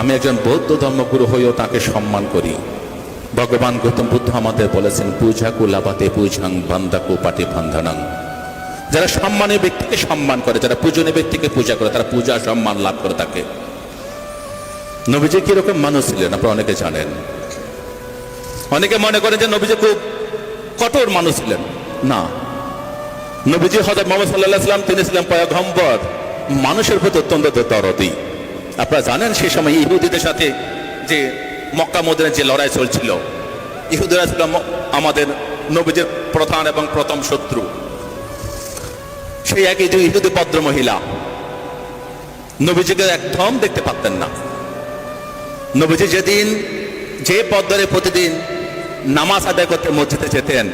আমি একজন বৌদ্ধ ধর্মগুরু হয়েও তাকে সম্মান করি। ভগবান গৌতম বুদ্ধ আমাদের বলেছেন, পূজা কুলাবাতে পূজাং বান্দাকু পাটি বান্ধানাং। যারা সম্মানীয় ব্যক্তিকে সম্মান করে, যারা পূজনীয় ব্যক্তিকে পূজা করে, তারা পূজা সম্মান লাভ করে থাকে। নবীজি কিরকম মানুষ ছিলেন আপনারা অনেকে জানেন। অনেকে মনে করেন যে নবীজি খুব কঠোর মানুষ ছিলেন। না, নবীজি হযরত মুহাম্মদ সাল্লাল্লাহু আলাইহি ওয়াসাল্লাম তিনি ছিলেন পয়গম্বর, মানুষের প্রতি অত্যন্ত দরদি। আপনারা জানেন সেই সময় ইহুদিদের সাথে যে মক্কা মদিনার যে লড়াই চলছিল, ইহুদিরা ছিল আমাদের নবীজির প্রধান এবং প্রথম শত্রু। সেই একই যে ইহুদি ভদ্র মহিলা নবীজিকে একদম দেখতে পারতেন না। নবীজি যেদিন যে পদ্মরে প্রতিদিন নামাজ আদায় করতে মসজিদে যেতেন,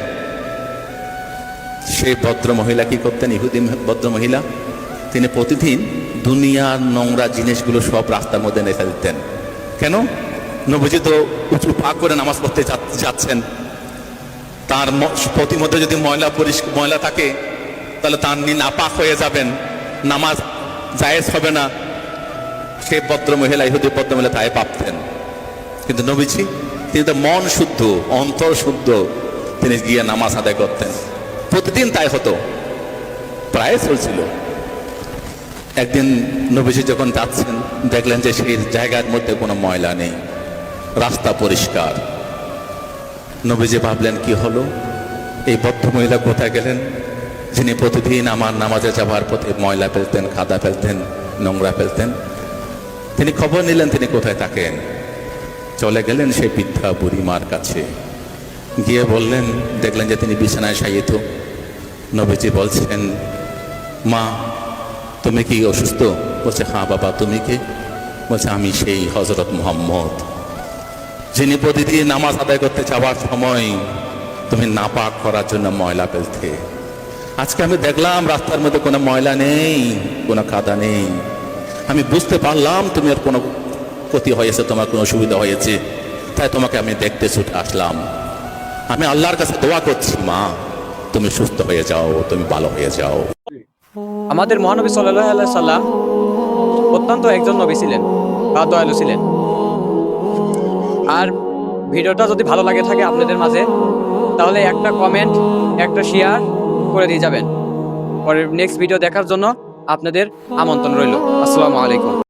সেই ভদ্র মহিলা কি করতেন? ইহুদি ভদ্র মহিলা তিনি প্রতিদিন দুনিয়ার নোংরা জিনিসগুলো সব রাস্তার মধ্যে রেখে দিতেন। কেন? নবীজি তো উঁচু পা করে নামাজ পড়তে যাচ্ছেন, তার প্রতিমধ্যে যদি ময়লা থাকে তাহলে তার নাপাক হয়ে যাবেন, নামাজ জায়েজ হবে না। সে ভদ্র মহিলা, ইহুদি ভদ্র মহিলা তাই ভাবতেন। কিন্তু নবীজি তিনি তো মন শুদ্ধ, অন্তর শুদ্ধ, তিনি গিয়ে নামাজ আদায় করতেন। প্রতিদিন তাই হতো, প্রায় চলছিল। একদিন নবীজি যখন যাচ্ছেন, দেখলেন যে সেই জায়গার মধ্যে কোনো ময়লা নেই, রাস্তা পরিষ্কার। নবীজি ভাবলেন কি হলো, এই ভদ্র মহিলা কোথায় গেলেন, যিনি প্রতিদিন আমার নামাজে যাওয়ার পথে ময়লা ফেলতেন, কাদা ফেলতেন, নোংরা ফেলতেন। তিনি খবর নিলেন তিনি কোথায় থাকেন। চলে গেলেন সেই বৃদ্ধা বুড়ি মার কাছে, গিয়ে বললেন, দেখলেন যে তিনি বিছানায় শায়িত। নবীজি বলছেন, মা তুমি কি অসুস্থ? বলছে, হ্যাঁ বাবা, তুমি কে? বলছে, আমি সেই হযরত মুহাম্মদ, যিনি প্রতিদিন নামাজ আদায় করতে যাওয়ার সময় তুমি নাপাক করার জন্য ময়লা ফেলতে। আজকে আমি দেখলাম রাস্তার মধ্যে কোনো ময়লা নেই, কোনো কাদা নেই। আমি বুঝতে পারলাম তুমি আর কোনো ক্ষতি হয়েছে, তোমার কোনো অসুবিধা হয়েছে, তাই তোমাকে আমি দেখতে ছুটে আসলাম। আমি আল্লাহর কাছে দোয়া করছি, মা তুমি সুস্থ হয়ে যাও, তুমি ভালো হয়ে যাও। আমাদের মহানবী সাল্লাল্লাহু আলাইহি সাল্লাম অত্যন্ত একজন নবী ছিলেন বা দয়ালু ছিলেন। আর ভিডিওটা যদি ভালো লাগে থাকে আপনাদের মাঝে, তাহলে একটা কমেন্ট, একটা শেয়ার করে দিয়ে যাবেন। পরের নেক্সট ভিডিও দেখার জন্য আপনাদের আমন্ত্রণ রইল। আসসালামু আলাইকুম।